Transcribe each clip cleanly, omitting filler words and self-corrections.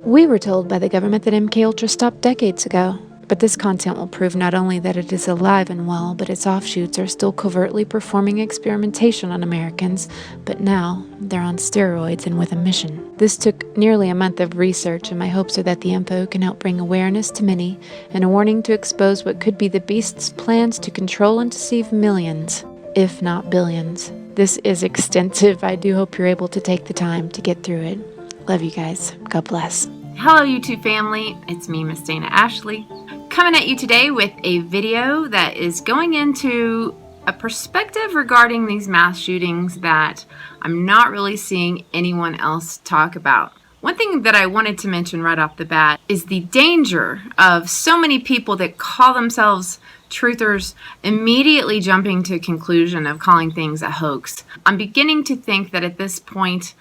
We were told by the government that MK Ultra stopped decades ago, but this content will prove not only that it is alive and well, but its offshoots are still covertly performing experimentation on Americans, but now they're on steroids and with a mission. This took nearly a month of research, and my hopes are that the info can help bring awareness to many and a warning to expose what could be the beast's plans to control and deceive millions, if not billions. This is extensive. I do hope you're able to take the time to get through it. Love you guys. God bless. Hello YouTube family, it's me, Miss Dana Ashlie, coming at you today with a video that is going into a perspective regarding these mass shootings that I'm not really seeing anyone else talk about. One thing that I wanted to mention right off the bat is the danger of so many people that call themselves truthers immediately jumping to a conclusion of calling things a hoax. I'm beginning to think that at this point,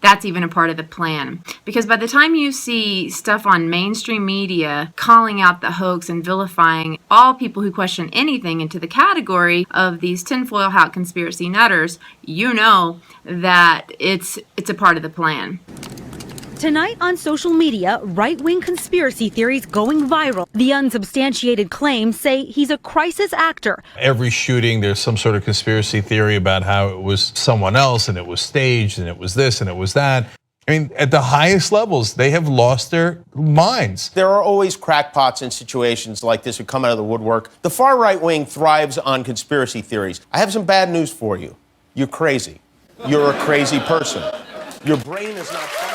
that's even a part of the plan. Because by the time you see stuff on mainstream media calling out the hoax and vilifying all people who question anything into the category of these tinfoil hat conspiracy nutters, you know that it's a part of the plan. Tonight on social media, right-wing conspiracy theories going viral. The unsubstantiated claims say he's a crisis actor. Every shooting, there's some sort of conspiracy theory about how it was someone else and it was staged and it was this and it was that. I mean, at the highest levels, they have lost their minds. There are always crackpots in situations like this who come out of the woodwork. The far right wing thrives on conspiracy theories. I have some bad news for you. You're crazy. You're a crazy person. Your brain is not functioning.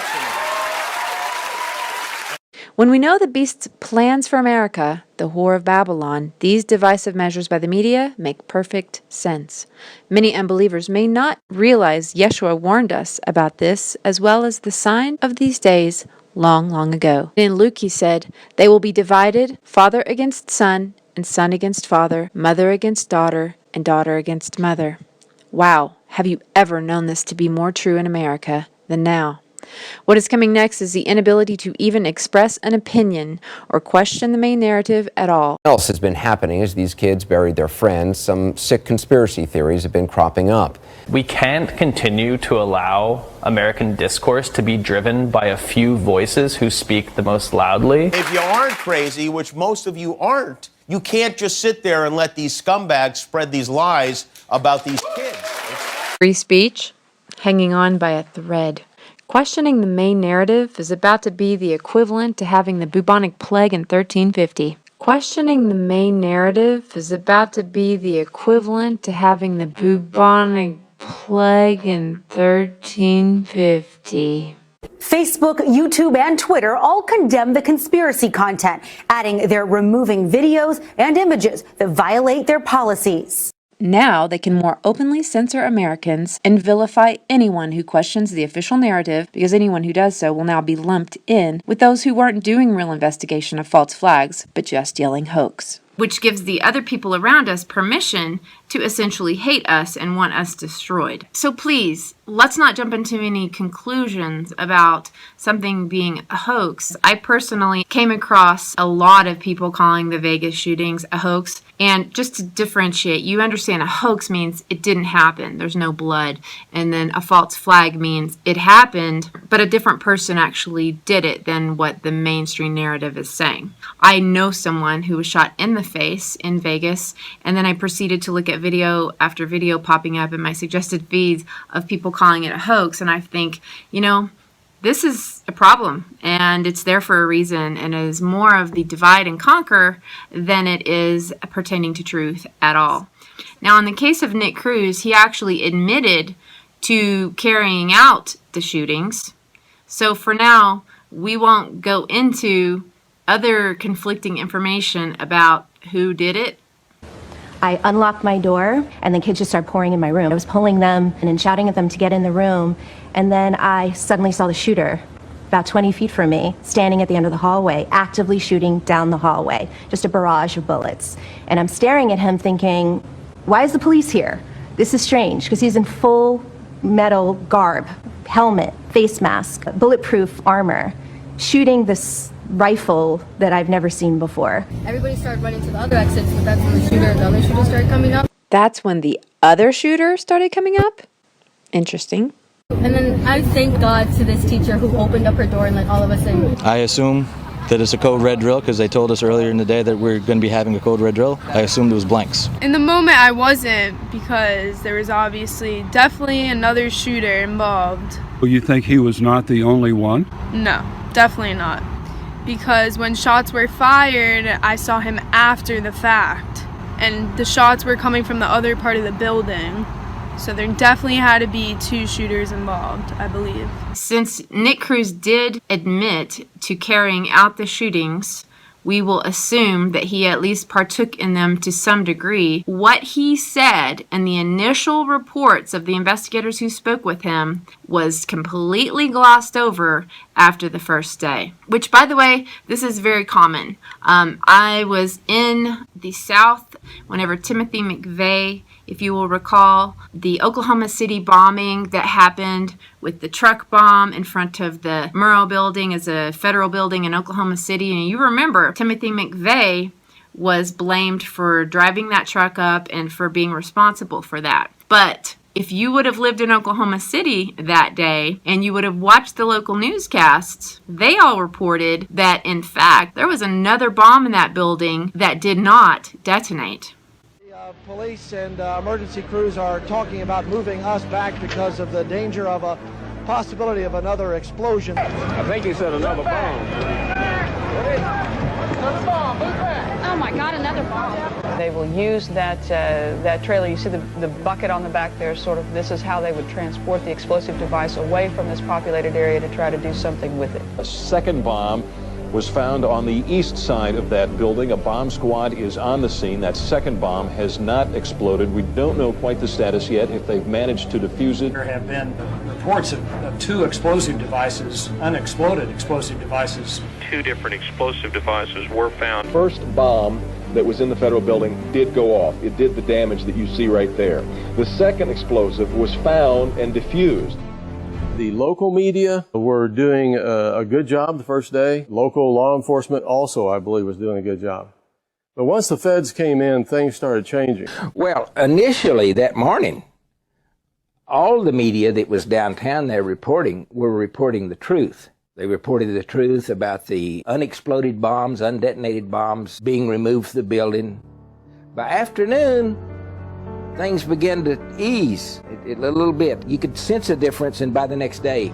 When we know the beast's plans for America, the Whore of Babylon, these divisive measures by the media make perfect sense. Many unbelievers may not realize Yeshua warned us about this, as well as the sign of these days long, long ago. In Luke he said, "They will be divided, father against son, and son against father, mother against daughter, and daughter against mother." Wow, have you ever known this to be more true in America than now? What is coming next is the inability to even express an opinion or question the main narrative at all. What else has been happening as these kids buried their friends? Some sick conspiracy theories have been cropping up. We can't continue to allow American discourse to be driven by a few voices who speak the most loudly. If you aren't crazy, which most of you aren't, you can't just sit there and let these scumbags spread these lies about these kids. Free speech, hanging on by a thread. Questioning the main narrative is about to be the equivalent to having the bubonic plague in 1350. Questioning the main narrative is about to be the equivalent to having the bubonic plague in 1350. Facebook, YouTube, and Twitter all condemn the conspiracy content, adding they're removing videos and images that violate their policies. Now they can more openly censor Americans and vilify anyone who questions the official narrative, because anyone who does so will now be lumped in with those who weren't doing real investigation of false flags, but just yelling hoax. Which gives the other people around us permission to essentially hate us and want us destroyed. So please, let's not jump into any conclusions about something being a hoax. I personally came across a lot of people calling the Vegas shootings a hoax. And just to differentiate, you understand a hoax means it didn't happen, there's no blood. And then a false flag means it happened, but a different person actually did it than what the mainstream narrative is saying. I know someone who was shot in the face in Vegas, and then I proceeded to look at video after video popping up in my suggested feeds of people calling it a hoax, and I think, you know, this is a problem, and it's there for a reason, and it is more of the divide and conquer than it is pertaining to truth at all. Now, in the case of Nick Cruz, he actually admitted to carrying out the shootings, so for now, we won't go into other conflicting information about who did it. I unlocked my door and the kids just started pouring in my room. I was pulling them and then shouting at them to get in the room, and then I suddenly saw the shooter about 20 feet from me, standing at the end of the hallway, actively shooting down the hallway, just a barrage of bullets. And I'm staring at him thinking, why is the police here? This is strange, because he's in full metal garb, helmet, face mask, bulletproof armor, shooting this rifle that I've never seen before. Everybody started running to the other exits, but that's when the other shooter started coming up. That's when the other shooter started coming up? Interesting. And then I thank God to this teacher who opened up her door and let all of us in. I assume that it's a code red drill because they told us earlier in the day that we're going to be having a code red drill. I assumed it was blanks. In the moment I wasn't, because there was definitely another shooter involved. Well, you think he was not the only one? No, definitely not. Because when shots were fired, I saw him after the fact. And the shots were coming from the other part of the building. So there definitely had to be two shooters involved, I believe. Since Nick Cruz did admit to carrying out the shootings, we will assume that he at least partook in them to some degree. What he said in the initial reports of the investigators who spoke with him was completely glossed over after the first day. Which, by the way, this is very common. I was in the South whenever Timothy McVeigh, if you will recall, the Oklahoma City bombing that happened with the truck bomb in front of the Murrah building as a federal building in Oklahoma City. And you remember Timothy McVeigh was blamed for driving that truck up and for being responsible for that. But if you would have lived in Oklahoma City that day and you would have watched the local newscasts, they all reported that, in fact, there was another bomb in that building that did not detonate. Police and emergency crews are talking about moving us back because of the danger of a possibility of another explosion. I think he said another bomb. Another bomb, move back. Oh my God, another bomb. They will use that trailer. You see the bucket on the back there, sort of, this is how they would transport the explosive device away from this populated area to try to do something with it. A second bomb was found on the east side of that building. A bomb squad is on the scene. That second bomb has not exploded. We don't know quite the status yet, if they've managed to defuse it. There have been reports of two explosive devices, unexploded explosive devices. Two different explosive devices were found. First bomb that was in the federal building did go off. It did the damage that you see right there. The second explosive was found and defused. The local media were doing a good job the first day. Local law enforcement also, I believe, was doing a good job. But once the feds came in, things started changing. Well, initially that morning, all the media that was downtown there were reporting the truth. They reported the truth about the unexploded bombs, undetonated bombs being removed from the building. By afternoon, things began to ease a little bit. You could sense a difference, and by the next day.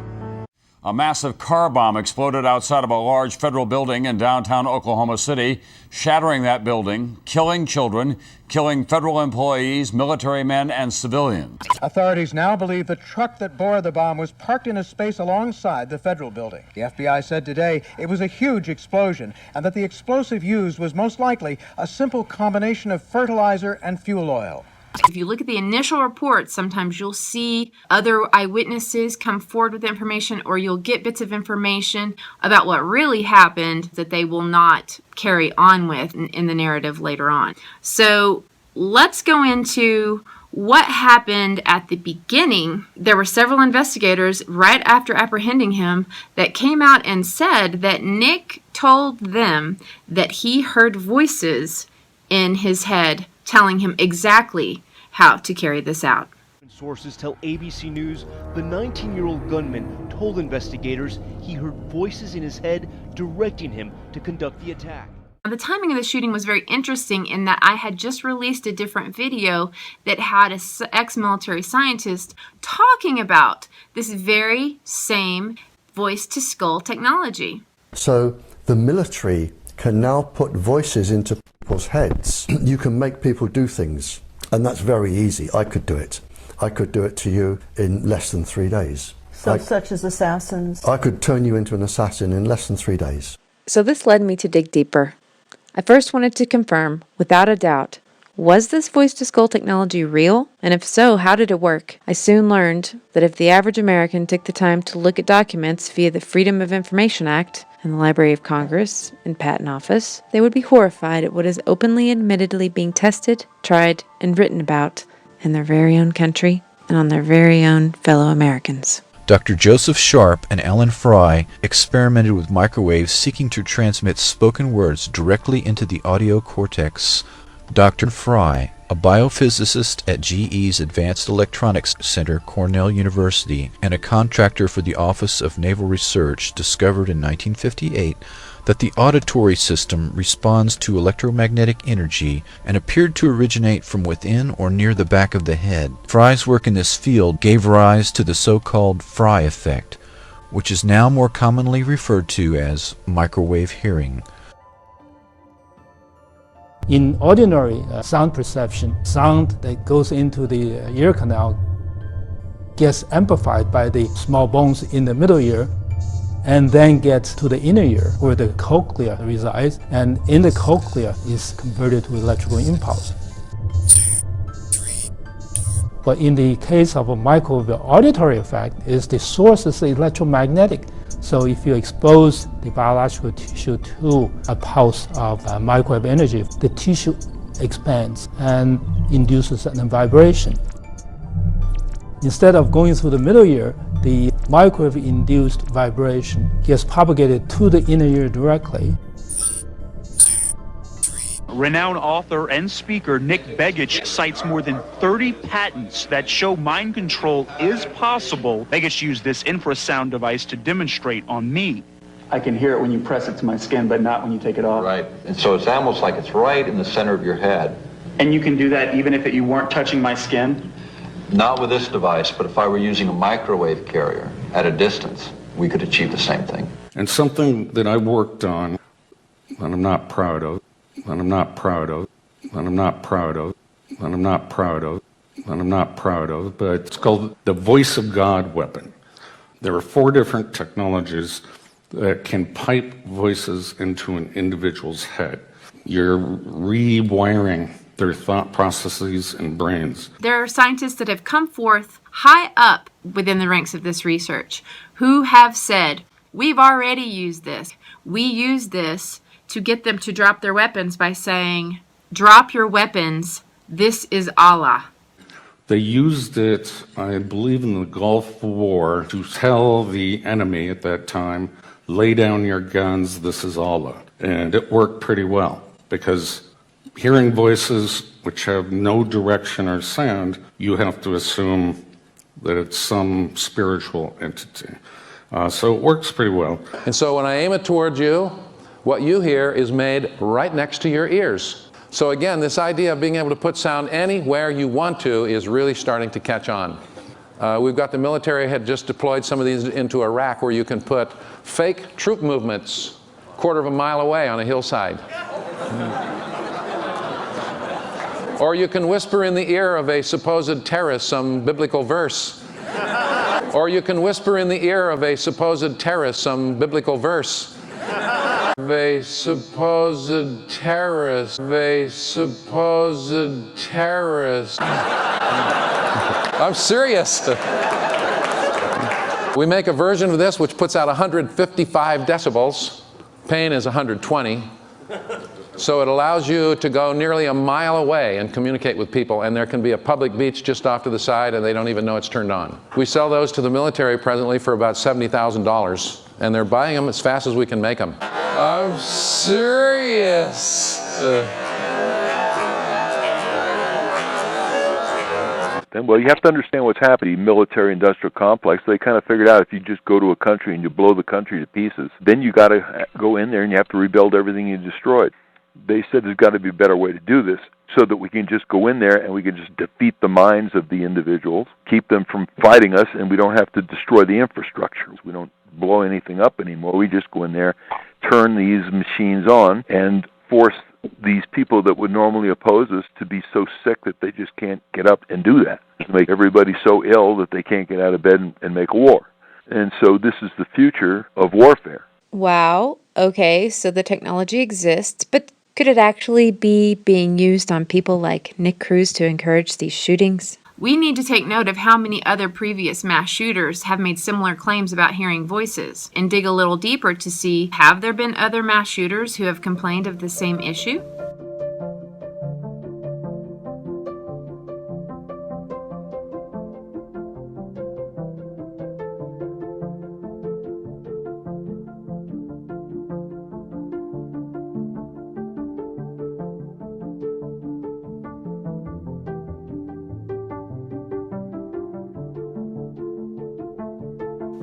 A massive car bomb exploded outside of a large federal building in downtown Oklahoma City, shattering that building, killing children, killing federal employees, military men, and civilians. Authorities now believe the truck that bore the bomb was parked in a space alongside the federal building. The FBI said today it was a huge explosion and that the explosive used was most likely a simple combination of fertilizer and fuel oil. If you look at the initial reports, sometimes you'll see other eyewitnesses come forward with information, or you'll get bits of information about what really happened that they will not carry on with in the narrative later on. So let's go into what happened at the beginning. There were several investigators right after apprehending him that came out and said that Nick told them that he heard voices in his head telling him exactly how to carry this out. Sources tell ABC News the 19-year-old gunman told investigators he heard voices in his head directing him to conduct the attack. The timing of the shooting was very interesting in that I had just released a different video that had an ex-military scientist talking about this very same voice-to-skull technology. So the military can now put voices into people's heads. You can make people do things, and that's very easy. I could do it. I could do it to you in less than 3 days. So such as assassins? I could turn you into an assassin in less than 3 days. So this led me to dig deeper. I first wanted to confirm, without a doubt, was this voice-to-skull technology real? And if so, how did it work? I soon learned that if the average American took the time to look at documents via the Freedom of Information Act in the Library of Congress and Patent Office, they would be horrified at what is openly and admittedly being tested, tried, and written about in their very own country and on their very own fellow Americans. Dr. Joseph Sharp and Alan Fry experimented with microwaves seeking to transmit spoken words directly into the audio cortex Dr. Fry, a biophysicist at GE's Advanced Electronics Center, Cornell University, and a contractor for the Office of Naval Research, discovered in 1958 that the auditory system responds to electromagnetic energy and appeared to originate from within or near the back of the head. Fry's work in this field gave rise to the so-called Fry effect, which is now more commonly referred to as microwave hearing. In ordinary sound perception, sound that goes into the ear canal gets amplified by the small bones in the middle ear and then gets to the inner ear where the cochlea resides, and in the cochlea is converted to electrical impulse. But in the case of a microwave auditory effect, is the source is electromagnetic. So if you expose the biological tissue to a pulse of microwave energy, the tissue expands and induces a vibration. Instead of going through the middle ear, the microwave-induced vibration gets propagated to the inner ear directly. Renowned author and speaker Nick Begich cites more than 30 patents that show mind control is possible. Begich used this infrasound device to demonstrate on me. I can hear it when you press it to my skin, but not when you take it off. Right. And so it's almost like it's right in the center of your head. And you can do that even if you weren't touching my skin? Not with this device, but if I were using a microwave carrier at a distance, we could achieve the same thing. And something that I worked on, and I'm not proud of, and I'm not proud of, and I'm not proud of, and I'm not proud of, and I'm not proud of, but it's called the Voice of God weapon. There are 4 different technologies that can pipe voices into an individual's head. You're rewiring their thought processes and brains. There are scientists that have come forth high up within the ranks of this research who have said, we've already used this. We use this to get them to drop their weapons by saying, drop your weapons, this is Allah. They used it, I believe, in the Gulf War to tell the enemy at that time, lay down your guns, this is Allah. And it worked pretty well, because hearing voices which have no direction or sound, you have to assume that it's some spiritual entity. So it works pretty well. And so when I aim it towards you, what you hear is made right next to your ears. So again, this idea of being able to put sound anywhere you want to is really starting to catch on. We've got the military had just deployed some of these into Iraq where you can put fake troop movements a quarter of a mile away on a hillside. Or you can whisper in the ear of a supposed terrorist some biblical verse. Or you can whisper in the ear of a supposed terrorist some biblical verse. A supposed terrorist. A supposed terrorist. I'm serious. We make a version of this which puts out 155 decibels. Pain is 120. So it allows you to go nearly a mile away and communicate with people, and there can be a public beach just off to the side and they don't even know it's turned on. We sell those to the military presently for about $70,000, and they're buying them as fast as we can make them. I'm serious. Well, you have to understand what's happening. The military-industrial complex, they kind of figured out if you just go to a country and you blow the country to pieces, then you got to go in there and you have to rebuild everything you destroyed. They said there's got to be a better way to do this so that we can just go in there and we can just defeat the minds of the individuals, keep them from fighting us, and we don't have to destroy the infrastructure. We don't blow anything up anymore. We just go in there, turn these machines on, and force these people that would normally oppose us to be so sick that they just can't get up and do that. To make everybody so ill that they can't get out of bed and make a war. And so this is the future of warfare. Wow. Okay, so the technology exists, but could it actually be being used on people like Nick Cruz to encourage these shootings? We need to take note of how many other previous mass shooters have made similar claims about hearing voices and dig a little deeper to see, have there been other mass shooters who have complained of the same issue?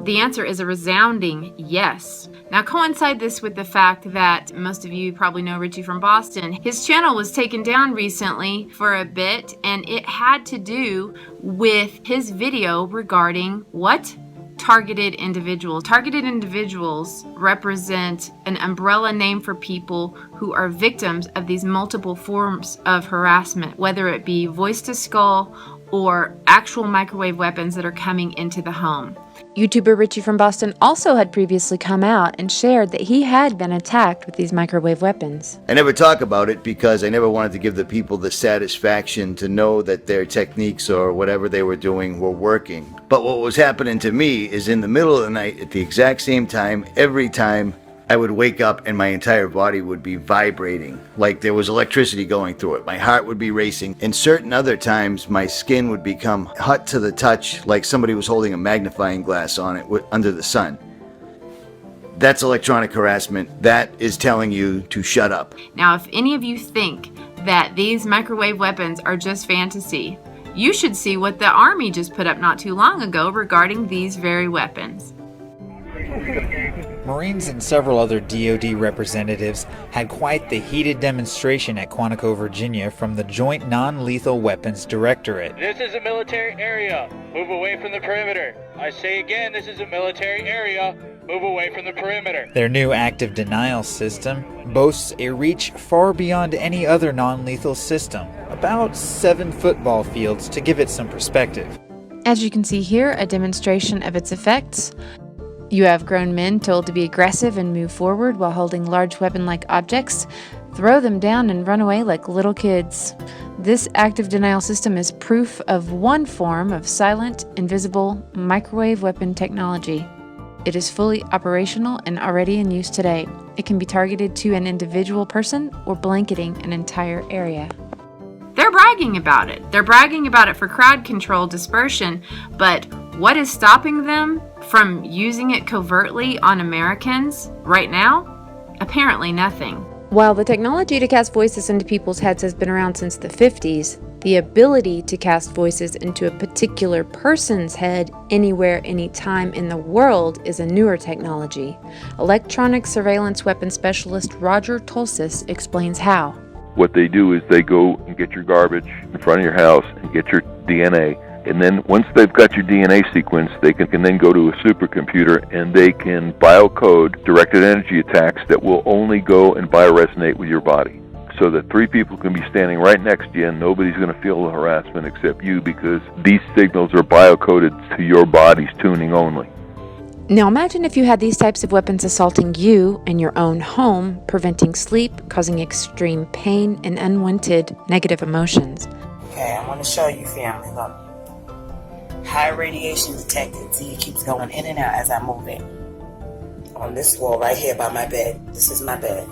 The answer is a resounding yes. Now coincide this with the fact that most of you probably know Richie from Boston. His channel was taken down recently for a bit, and it had to do with his video regarding what? Targeted individuals. Targeted individuals represent an umbrella name for people who are victims of these multiple forms of harassment, whether it be voice to skull or actual microwave weapons that are coming into the home. YouTuber Richie from Boston also had previously come out and shared that he had been attacked with these microwave weapons. I never talk about it because I never wanted to give the people the satisfaction to know that their techniques or whatever they were doing were working. But what was happening to me is in the middle of the night at the exact same time, every time, I would wake up and my entire body would be vibrating, like there was electricity going through it. My heart would be racing, and certain other times my skin would become hot to the touch, like somebody was holding a magnifying glass on it under the sun. That's electronic harassment. That is telling you to shut up. Now, if any of you think that these microwave weapons are just fantasy, you should see what the Army just put up not too long ago regarding these very weapons. Marines and several other DoD representatives had quite the heated demonstration at Quantico, Virginia from the Joint Non-Lethal Weapons Directorate. This is a military area. Move away from the perimeter. I say again, this is a military area. Move away from the perimeter. Their new active denial system boasts a reach far beyond any other non-lethal system, about 7 football fields to give it some perspective. As you can see here, a demonstration of its effects. You have grown men told to be aggressive and move forward while holding large weapon-like objects, throw them down and run away like little kids. This active denial system is proof of one form of silent, invisible microwave weapon technology. It is fully operational and already in use today. It can be targeted to an individual person or blanketing an entire area. They're bragging about it. They're bragging about it for crowd control, dispersion, but what is stopping them from using it covertly on Americans right now? Apparently nothing. While the technology to cast voices into people's heads has been around since the 50s, the ability to cast voices into a particular person's head anywhere, anytime in the world is a newer technology. Electronic surveillance weapon specialist Roger Tulsis explains how. What they do is they go and get your garbage in front of your house and get your DNA. And then once they've got your DNA sequence, they can then go to a supercomputer and they can biocode directed energy attacks that will only go and bioresonate with your body. So that 3 people can be standing right next to you and nobody's going to feel the harassment except you, because these signals are biocoded to your body's tuning only. Now imagine if you had these types of weapons assaulting you in your own home, preventing sleep, causing extreme pain and unwanted negative emotions. Okay, I want to show you, family. Look. High radiation detected. See, it keeps going in and out as I move it. On this wall right here by my bed. This is my bed.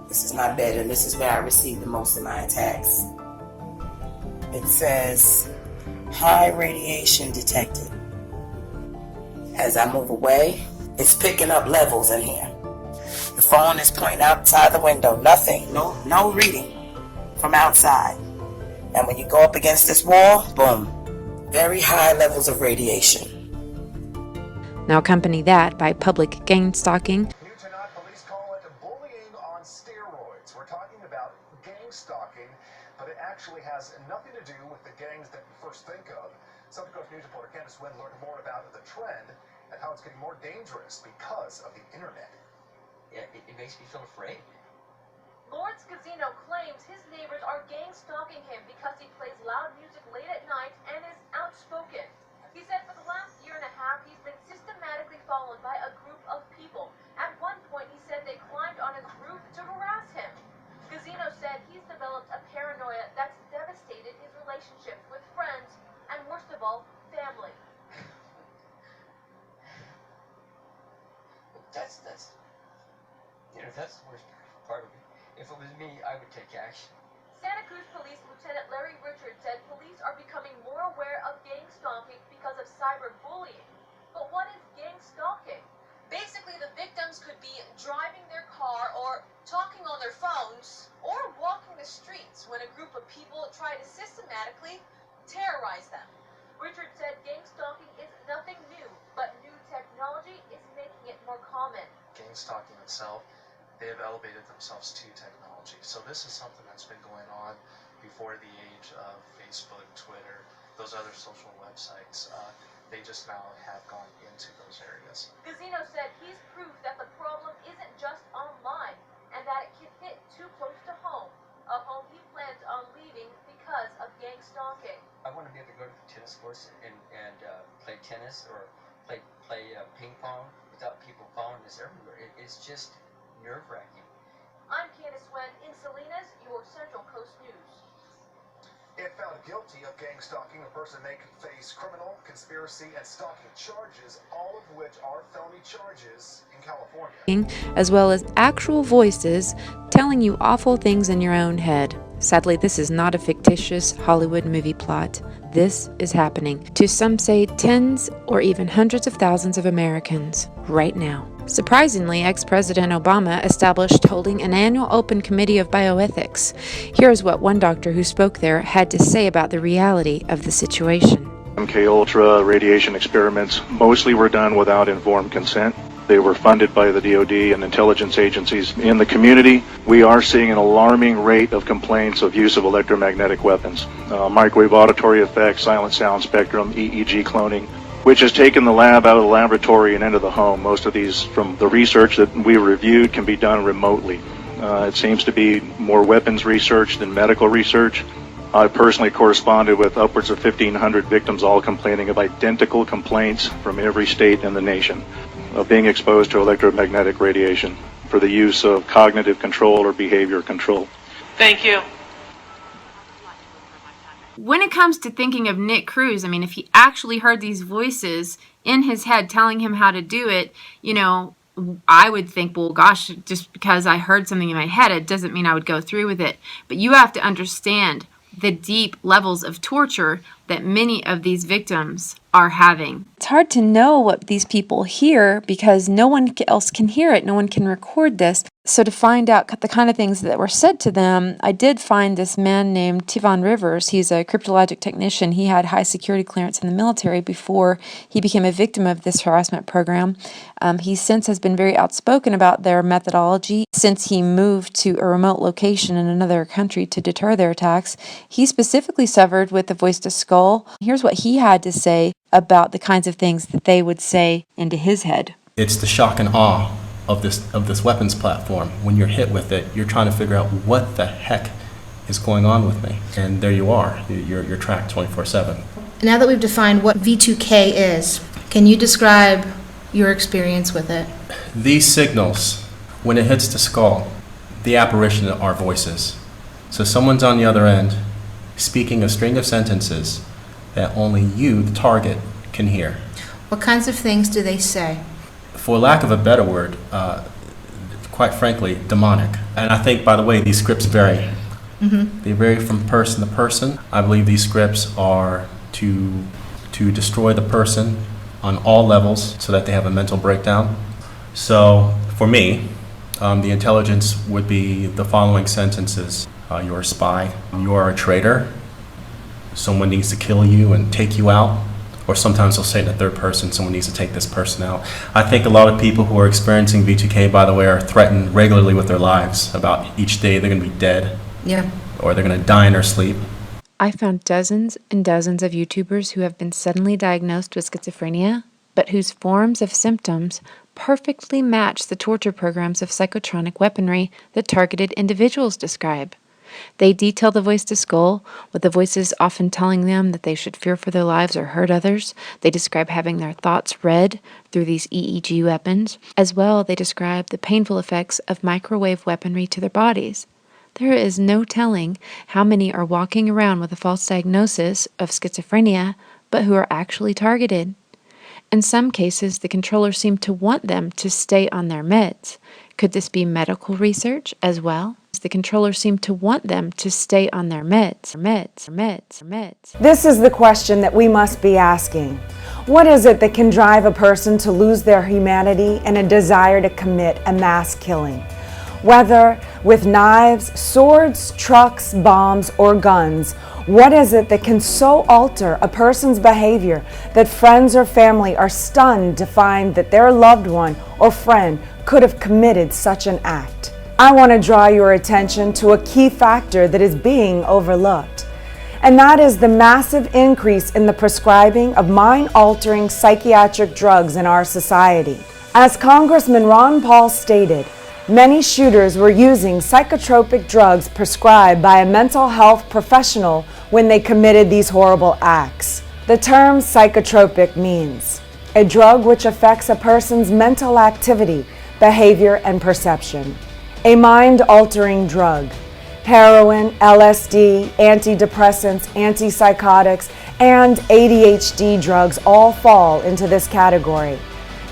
This is my bed, and this is where I receive the most of my attacks. It says, high radiation detected. As I move away, it's picking up levels in here. The phone is pointing outside the window. Nothing, no reading from outside. And when you go up against this wall, boom. Very high levels of radiation. Now accompany that by public gangstalking. Police call it bullying on steroids. We're talking about gangstalking, but it actually has nothing to do with the gangs that you first think of. Southern Coast News reporter Candace Wynn learned more about the trend and how it's getting more dangerous because of the internet. Yeah, it makes me feel afraid. Lawrence Casino claims his neighbors are gang-stalking him because he plays loud music late at night and is outspoken. He said for the last year and a half he's been systematically followed by a group of people. At one point he said they climbed on his roof to harass him. Casino said he's developed a paranoia that's devastated his relationships with friends and, worst of all, family. That's the worst part of it. If it was me, I would take action. Santa Cruz Police Lieutenant Larry Richards said police are becoming more aware of gang stalking because of cyberbullying. But what is gang stalking? Basically, the victims could be driving their car or talking on their phones or walking the streets when a group of people try to systematically terrorize them. Richards said gang stalking is nothing new, itself, they have elevated themselves to technology. So this is something that's been going on before the age of Facebook, Twitter, those other social websites. They just now have gone into those areas. Gazino said he's proof that the problem isn't just online and that it can hit too close to home, a home he plans on leaving because of gang stalking. I want to be able to go to the tennis courts and play tennis or play ping pong without people following us everywhere. It's just nerve-wracking. I'm Candace Wen in Salinas, your Central Coast News. If found guilty of gang stalking, the person may face criminal, conspiracy, and stalking charges, all of which are felony charges in California. As well as actual voices telling you awful things in your own head. Sadly, this is not a fictitious Hollywood movie plot. This is happening to some say tens or even hundreds of thousands of Americans right now. Surprisingly, ex-President Obama established holding an annual open committee of bioethics. Here's what one doctor who spoke there had to say about the reality of the situation. MK-Ultra radiation experiments mostly were done without informed consent. They were funded by the DoD and intelligence agencies. In the community, we are seeing an alarming rate of complaints of use of electromagnetic weapons, microwave auditory effects, silent sound spectrum, EEG cloning, which has taken the lab out of the laboratory and into the home. Most of these, from the research that we reviewed, can be done remotely. It seems to be more weapons research than medical research. I personally corresponded with upwards of 1,500 victims, all complaining of identical complaints from every state in the nation of being exposed to electromagnetic radiation for the use of cognitive control or behavior control. Thank you. When it comes to thinking of Nick Cruz, I mean, if he actually heard these voices in his head telling him how to do it, you know, I would think, well, gosh, just because I heard something in my head, it doesn't mean I would go through with it. But you have to understand the deep levels of torture that many of these victims are having. It's hard to know what these people hear because no one else can hear it. No one can record this. So to find out the kind of things that were said to them, I did find this man named Tivon Rivers. He's a cryptologic technician. He had high security clearance in the military before he became a victim of this harassment program. He since has been very outspoken about their methodology. Since he moved to a remote location in another country to deter their attacks, he specifically suffered with the voice to skull. Here's what he had to say about the kinds of things that they would say into his head. It's the shock and awe of this weapons platform. When you're hit with it, you're trying to figure out what the heck is going on with me. And there you are. You're tracked 24/7. Now that we've defined what V2K is, can you describe your experience with it? These signals, when it hits the skull, the apparition are voices. So someone's on the other end speaking a string of sentences that only you, the target, can hear. What kinds of things do they say? For lack of a better word, quite frankly, demonic. And I think, by the way, these scripts vary. Mm-hmm. They vary from person to person. I believe these scripts are to destroy the person on all levels so that they have a mental breakdown. So, for me, the intelligence would be the following sentences. You're a spy. You are a traitor. Someone needs to kill you and take you out. Or sometimes they'll say in the third person, someone needs to take this person out. I think a lot of people who are experiencing V2K, by the way, are threatened regularly with their lives about each day they're going to be dead. Yeah. Or they're going to die in their sleep. I found dozens and dozens of YouTubers who have been suddenly diagnosed with schizophrenia, but whose forms of symptoms perfectly match the torture programs of psychotronic weaponry that targeted individuals describe. They detail the voice to skull, with the voices often telling them that they should fear for their lives or hurt others. They describe having their thoughts read through these EEG weapons. As well, they describe the painful effects of microwave weaponry to their bodies. There is no telling how many are walking around with a false diagnosis of schizophrenia, but who are actually targeted. In some cases, the controllers seem to want them to stay on their meds. Could this be medical research as well? The controllers seem to want them to stay on their meds. This is the question that we must be asking. What is it that can drive a person to lose their humanity and a desire to commit a mass killing? Whether with knives, swords, trucks, bombs, or guns, what is it that can so alter a person's behavior that friends or family are stunned to find that their loved one or friend could have committed such an act? I want to draw your attention to a key factor that is being overlooked, and that is the massive increase in the prescribing of mind-altering psychiatric drugs in our society. As Congressman Ron Paul stated, many shooters were using psychotropic drugs prescribed by a mental health professional when they committed these horrible acts. The term psychotropic means a drug which affects a person's mental activity, behavior, and perception. A mind-altering drug. Heroin, LSD, antidepressants, antipsychotics, and ADHD drugs all fall into this category.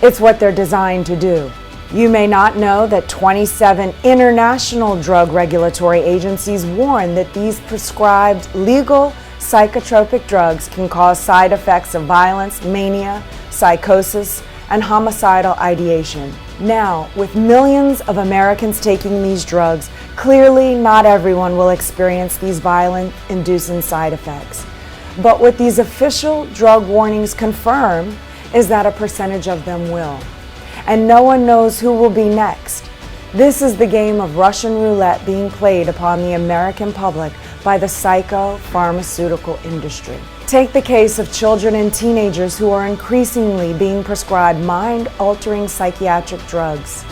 It's what they're designed to do. You may not know that 27 international drug regulatory agencies warn that these prescribed legal psychotropic drugs can cause side effects of violence, mania, psychosis, and homicidal ideation. Now, with millions of Americans taking these drugs, clearly not everyone will experience these violent-inducing side effects. But what these official drug warnings confirm is that a percentage of them will. And no one knows who will be next. This is the game of Russian roulette being played upon the American public by the psychopharmaceutical industry. Take the case of children and teenagers who are increasingly being prescribed mind-altering psychiatric drugs.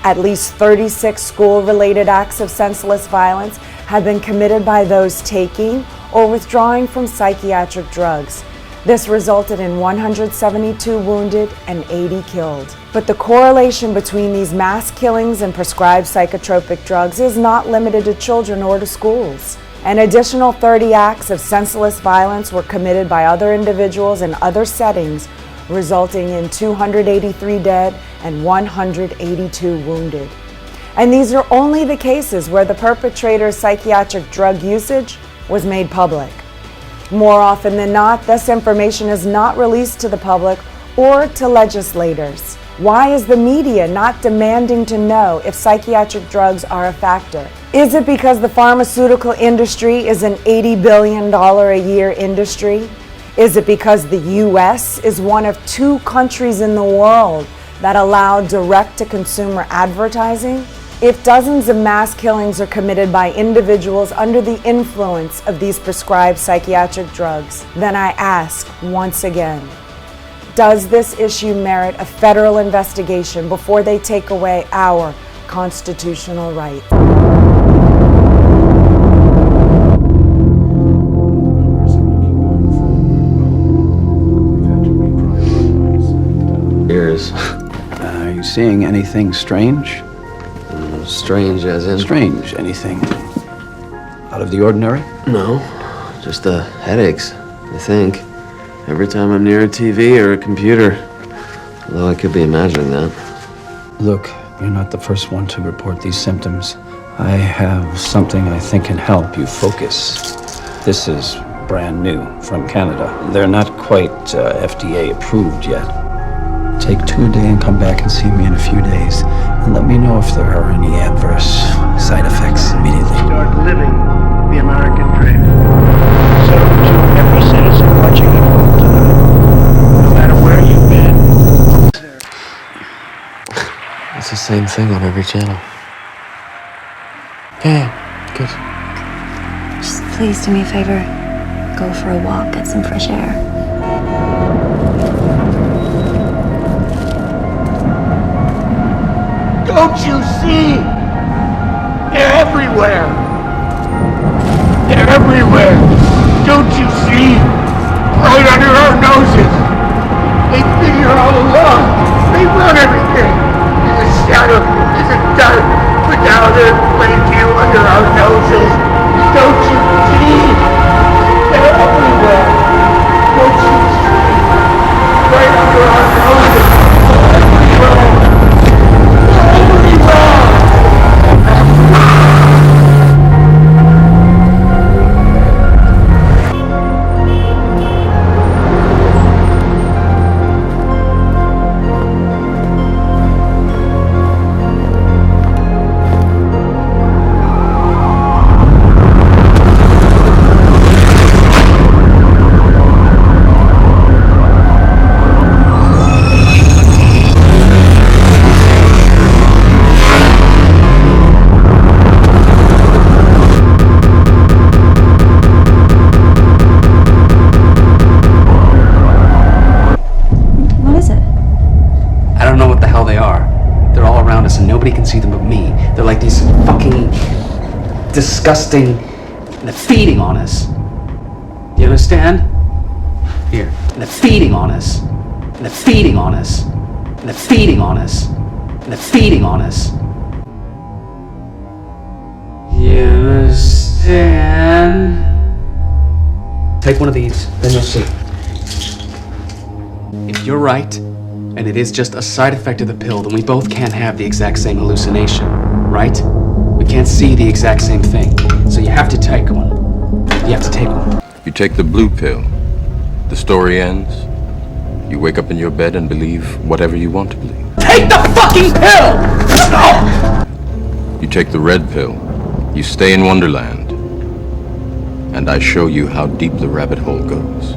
At least 36 school-related acts of senseless violence have been committed by those taking or withdrawing from psychiatric drugs. This resulted in 172 wounded and 80 killed. But the correlation between these mass killings and prescribed psychotropic drugs is not limited to children or to schools. An additional 30 acts of senseless violence were committed by other individuals in other settings, resulting in 283 dead and 182 wounded. And these are only the cases where the perpetrator's psychiatric drug usage was made public. More often than not, this information is not released to the public or to legislators. Why is the media not demanding to know if psychiatric drugs are a factor? Is it because the pharmaceutical industry is an $80 billion a year industry? Is it because the U.S. is one of 2 countries in the world that allow direct-to-consumer advertising? If dozens of mass killings are committed by individuals under the influence of these prescribed psychiatric drugs, then I ask once again, does this issue merit a federal investigation before they take away our constitutional right? Are you seeing anything strange? Strange as in? Strange. Anything out of the ordinary? No, just the headaches, I think. Every time I'm near a TV or a computer. Although I could be imagining that. Look, you're not the first one to report these symptoms. I have something I think can help you focus. This is brand new from Canada. They're not quite FDA approved yet. Take 2 a day and come back and see me in a few days. And let me know if there are any adverse side effects immediately. Start living the American dream. So to every citizen watching at home tonight, no matter where you've been. It's the same thing on every channel. Yeah, good. Just please do me a favor. Go for a walk, get some fresh air. Don't you see? They're everywhere. They're everywhere. Don't you see? Right under our noses. They've been here all along. They run everything. In the shadow, in the dark. But now they're playing you under our noses. Don't you see? They're everywhere. Don't you see? Right under our noses. Everywhere. They're like these fucking disgusting, and they're feeding on us. You understand? Here. And they're feeding on us. And they're feeding on us. And they're feeding on us. And they're feeding on us. You understand? Take one of these, then you'll see. If you're right, and it is just a side effect of the pill, then we both can't have the exact same hallucination, right? We can't see the exact same thing. So you have to take one. You have to take one. You take the blue pill, the story ends. You wake up in your bed and believe whatever you want to believe. Take the fucking pill! No! You take the red pill, you stay in Wonderland, and I show you how deep the rabbit hole goes.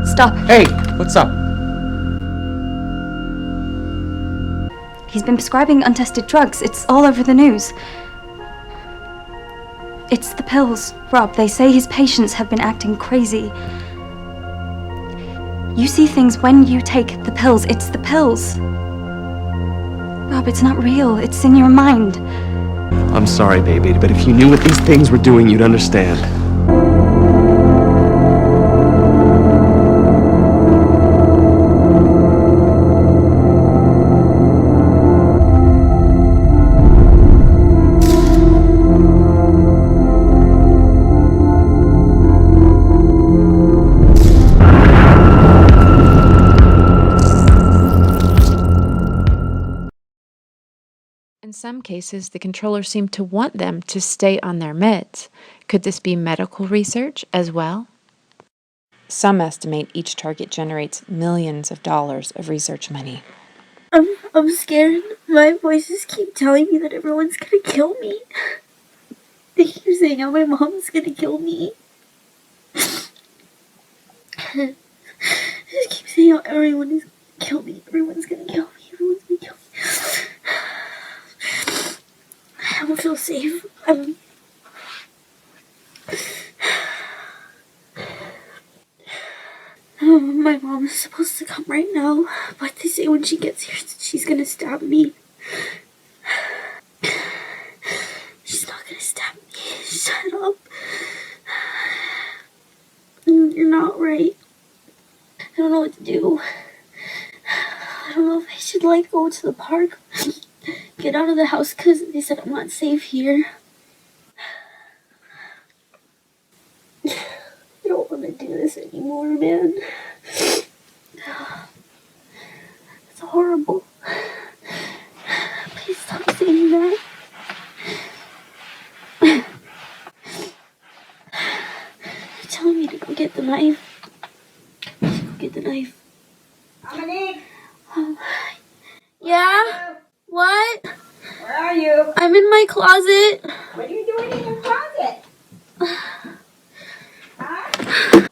Stop. Hey, what's up? He's been prescribing untested drugs. It's all over the news. It's the pills, Rob. They say his patients have been acting crazy. You see things when you take the pills. It's the pills. Rob, it's not real. It's in your mind. I'm sorry, baby, but if you knew what these things were doing, you'd understand. In some cases, the controllers seem to want them to stay on their meds. Could this be medical research as well? Some estimate each target generates millions of dollars of research money. I'm scared. My voices keep telling me that everyone's gonna kill me. They keep saying how my mom's gonna kill me. They just keep saying how everyone is gonna kill me. Everyone's gonna kill me. Everyone's gonna kill me. I don't feel safe. My mom is supposed to come right now, but they say when she gets here, she's gonna stab me. She's not gonna stab me. Shut up. You're not right. I don't know what to do. I don't know if I should, go to the park. Get out of the house because they said I'm not safe here. I don't want to do this anymore, man. It's horrible. Please stop saying that. You're telling me to go get the knife. Go get the knife. Dominique! Yeah? What? Where are you? I'm in my closet. What are you doing in your closet?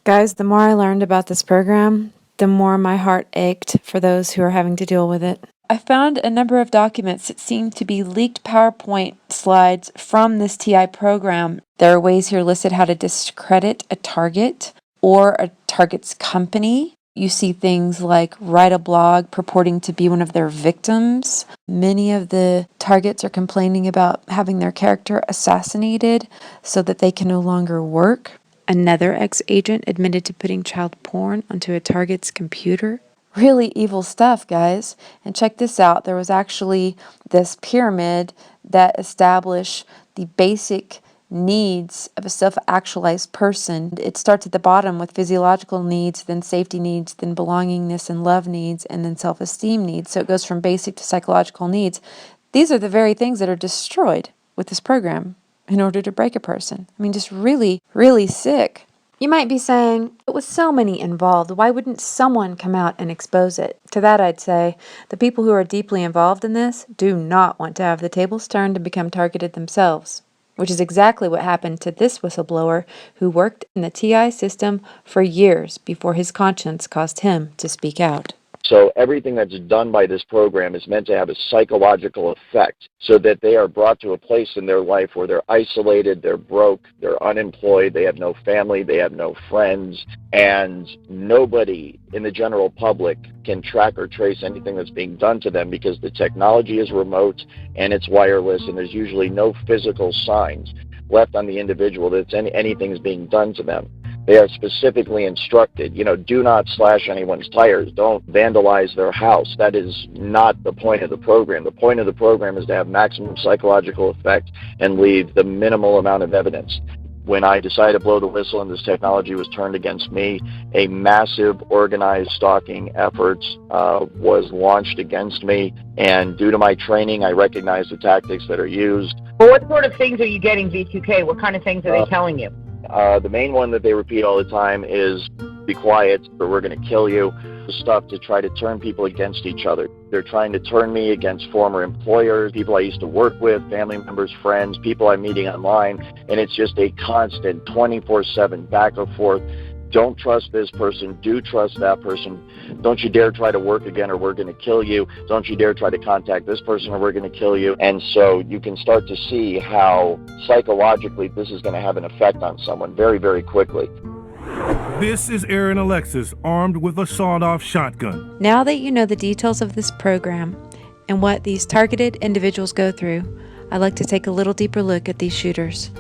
Guys, the more I learned about this program, the more my heart ached for those who are having to deal with it. I found a number of documents that seem to be leaked PowerPoint slides from this TI program. There are ways here listed how to discredit a target or a target's company. You see things like write a blog purporting to be one of their victims. Many of the targets are complaining about having their character assassinated so that they can no longer work. Another ex-agent admitted to putting child porn onto a target's computer. Really evil stuff, guys. And check this out. There was actually this pyramid that established the basic needs of a self-actualized person. It starts at the bottom with physiological needs, then safety needs, then belongingness and love needs, and then self-esteem needs. So it goes from basic to psychological needs. These are the very things that are destroyed with this program in order to break a person. I mean, just really, really sick. You might be saying, but with so many involved, why wouldn't someone come out and expose it? To that I'd say, the people who are deeply involved in this do not want to have the tables turned and become targeted themselves, which is exactly what happened to this whistleblower who worked in the TI system for years before his conscience caused him to speak out. So everything that's done by this program is meant to have a psychological effect so that they are brought to a place in their life where they're isolated, they're broke, they're unemployed, they have no family, they have no friends, and nobody in the general public can track or trace anything that's being done to them because the technology is remote and it's wireless and there's usually no physical signs left on the individual that anything is being done to them. They are specifically instructed, do not slash anyone's tires. Don't vandalize their house. That is not the point of the program. The point of the program is to have maximum psychological effect and leave the minimal amount of evidence. When I decided to blow the whistle and this technology was turned against me, a massive organized stalking effort was launched against me. And due to my training, I recognize the tactics that are used. Well, what sort of things are you getting, V2K? What kind of things are they telling you? The main one that they repeat all the time is, be quiet or we're going to kill you. Stuff to try to turn people against each other. They're trying to turn me against former employers, people I used to work with, family members, friends, people I'm meeting online, and it's just a constant 24/7 back and forth. Don't trust this person. Do trust that person. Don't you dare try to work again or we're going to kill you. Don't you dare try to contact this person or we're going to kill you. And so you can start to see how psychologically this is going to have an effect on someone very, very quickly. This is Aaron Alexis, armed with a sawed-off shotgun. Now that you know the details of this program and what these targeted individuals go through, I'd like to take a little deeper look at these shooters.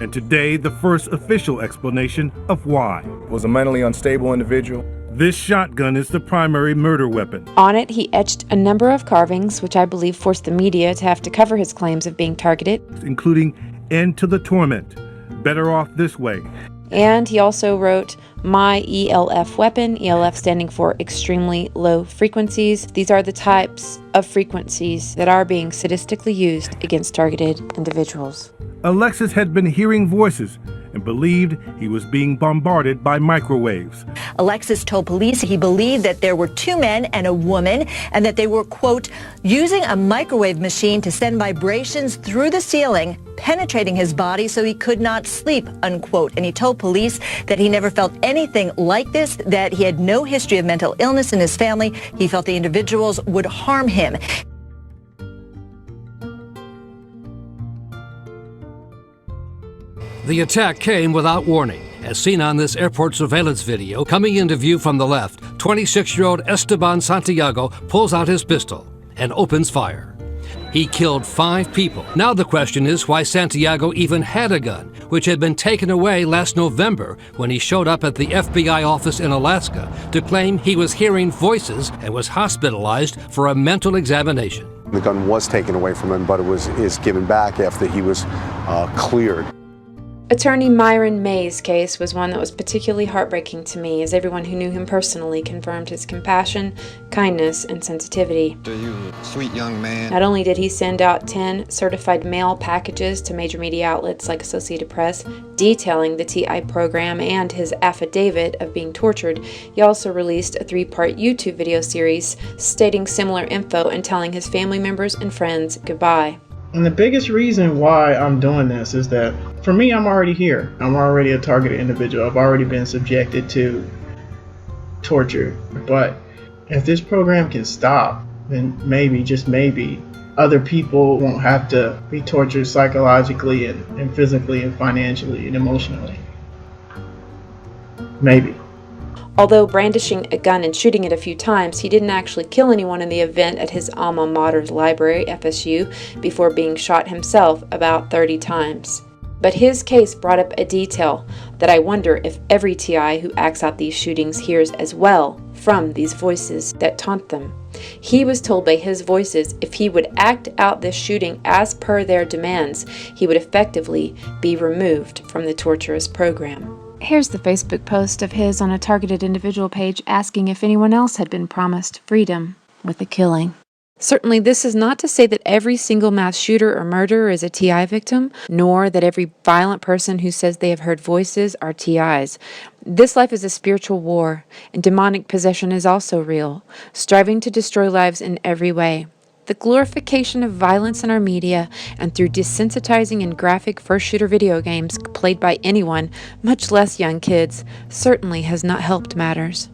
And today, the first official explanation of why. Was a mentally unstable individual. This shotgun is the primary murder weapon. On it, he etched a number of carvings, which I believe forced the media to have to cover his claims of being targeted. Including "End to the Torment," "Better Off This Way." And he also wrote my ELF weapon, ELF standing for extremely low frequencies. These are the types of frequencies that are being sadistically used against targeted individuals. Alexis had been hearing voices and believed he was being bombarded by microwaves. Alexis told police he believed that there were two men and a woman and that they were, quote, using a microwave machine to send vibrations through the ceiling, penetrating his body so he could not sleep, unquote. And he told police that he never felt anything like this, that he had no history of mental illness in his family. He felt the individuals would harm him. The attack came without warning. As seen on this airport surveillance video, coming into view from the left, 26-year-old Esteban Santiago pulls out his pistol and opens fire. He killed 5 people. Now the question is why Santiago even had a gun, which had been taken away last November when he showed up at the FBI office in Alaska to claim he was hearing voices and was hospitalized for a mental examination. The gun was taken away from him, but is given back after he was cleared. Attorney Myron May's case was one that was particularly heartbreaking to me, as everyone who knew him personally confirmed his compassion, kindness, and sensitivity. You sweet young man. Not only did he send out 10 certified mail packages to major media outlets like Associated Press detailing the TI program and his affidavit of being tortured, he also released a 3-part YouTube video series stating similar info and telling his family members and friends goodbye. And the biggest reason why I'm doing this is that, for me, I'm already here. I'm already a targeted individual. I've already been subjected to torture. But if this program can stop, then maybe, just maybe, other people won't have to be tortured psychologically and physically and financially and emotionally. Maybe. Although brandishing a gun and shooting it a few times, he didn't actually kill anyone in the event at his alma mater's library, FSU, before being shot himself about 30 times. But his case brought up a detail that I wonder if every TI who acts out these shootings hears as well from these voices that taunt them. He was told by his voices if he would act out this shooting as per their demands, he would effectively be removed from the torturous program. Here's the Facebook post of his on a targeted individual page asking if anyone else had been promised freedom with a killing. Certainly, this is not to say that every single mass shooter or murderer is a TI victim, nor that every violent person who says they have heard voices are TIs. This life is a spiritual war, and demonic possession is also real, striving to destroy lives in every way. The glorification of violence in our media and through desensitizing and graphic first-shooter video games played by anyone, much less young kids, certainly has not helped matters.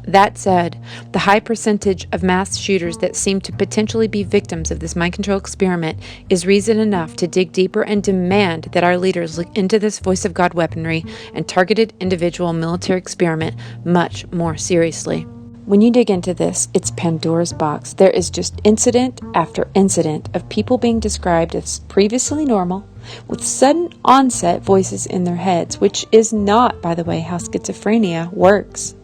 That said, the high percentage of mass shooters that seem to potentially be victims of this mind control experiment is reason enough to dig deeper and demand that our leaders look into this voice of God weaponry and targeted individual military experiment much more seriously. When you dig into this, it's Pandora's box. There is just incident after incident of people being described as previously normal, with sudden onset voices in their heads, which is not, by the way, how schizophrenia works.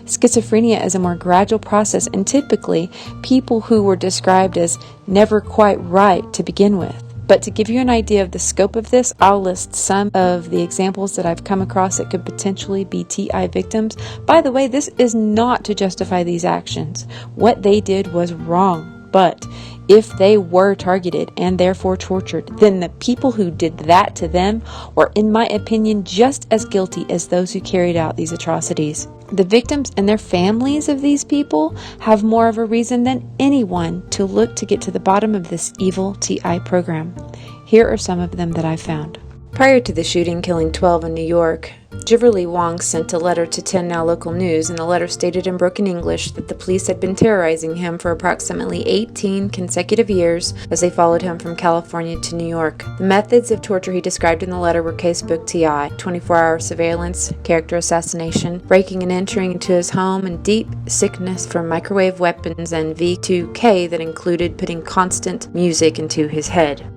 Schizophrenia is a more gradual process, and typically people who were described as never quite right to begin with. But to give you an idea of the scope of this, I'll list some of the examples that I've come across that could potentially be TI victims. By the way, this is not to justify these actions. What they did was wrong, but if they were targeted and therefore tortured, then the people who did that to them were, in my opinion, just as guilty as those who carried out these atrocities. The victims and their families of these people have more of a reason than anyone to look to get to the bottom of this evil TI program. Here are some of them that I found. Prior to the shooting killing 12 in New York, Jiverly Wong sent a letter to 10 Now Local News, and the letter stated in broken English that the police had been terrorizing him for approximately 18 consecutive years as they followed him from California to New York. The methods of torture he described in the letter were casebook TI, 24-hour surveillance, character assassination, breaking and entering into his home, and deep sickness from microwave weapons and V2K that included putting constant music into his head.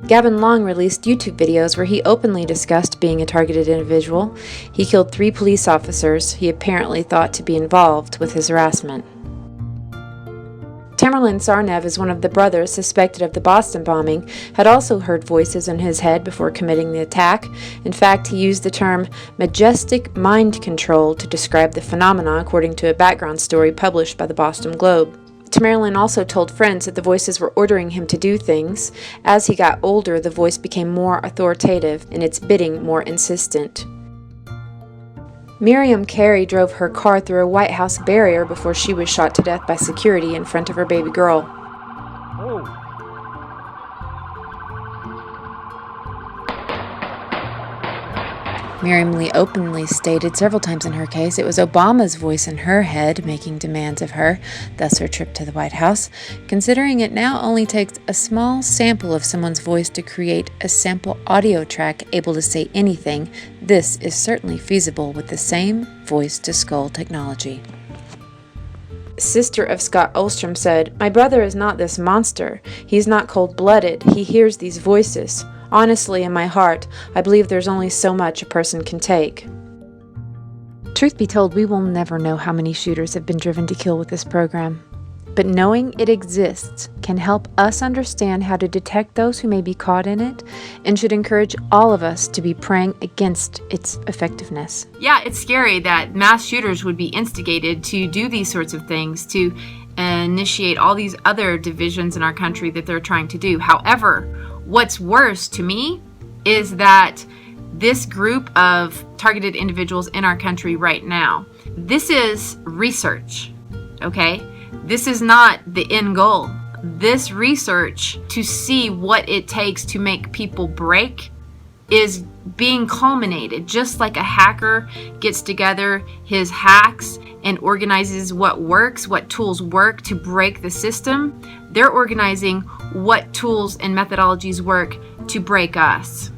Gavin Long released YouTube videos where he openly discussed being a targeted individual. He killed 3 police officers he apparently thought to be involved with his harassment. Tamerlan Tsarnaev is one of the brothers suspected of the Boston bombing, had also heard voices in his head before committing the attack. In fact, he used the term majestic mind control to describe the phenomena, according to a background story published by the Boston Globe. Tamerlan also told friends that the voices were ordering him to do things. As he got older, the voice became more authoritative and its bidding more insistent. Miriam Carey drove her car through a White House barrier before she was shot to death by security in front of her baby girl. Miriam Lee openly stated several times in her case it was Obama's voice in her head making demands of her, thus her trip to the White House. Considering it now only takes a small sample of someone's voice to create a sample audio track able to say anything, this is certainly feasible with the same voice-to-skull technology. Sister of Scott Olstrom said, "My brother is not this monster. He's not cold-blooded. He hears these voices. Honestly, in my heart, I believe there's only so much a person can take." Truth be told, we will never know how many shooters have been driven to kill with this program. But knowing it exists can help us understand how to detect those who may be caught in it, and should encourage all of us to be praying against its effectiveness. Yeah, it's scary that mass shooters would be instigated to do these sorts of things, to initiate all these other divisions in our country that they're trying to do. However, what's worse to me is that this group of targeted individuals in our country right now, this is research, okay? This is not the end goal. This research to see what it takes to make people break is being culminated. Just like a hacker gets together his hacks and organizes what works, what tools work to break the system, they're organizing what tools and methodologies work to break us.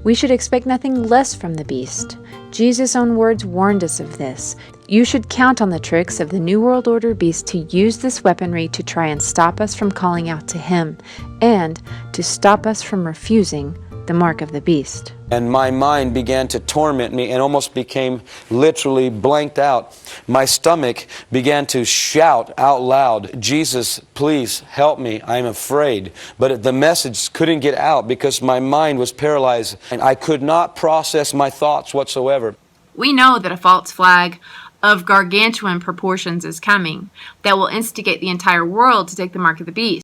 We should expect nothing less from the beast. Jesus' own words warned us of this. You should count on the tricks of the New World Order beast to use this weaponry to try and stop us from calling out to him, and to stop us from refusing the mark of the beast. And my mind began to torment me and almost became literally blanked out. My stomach began to shout out loud, "Jesus, please help me, I'm afraid." But the message couldn't get out because my mind was paralyzed and I could not process my thoughts whatsoever. We know that a false flag of gargantuan proportions is coming that will instigate the entire world to take the mark of the beast.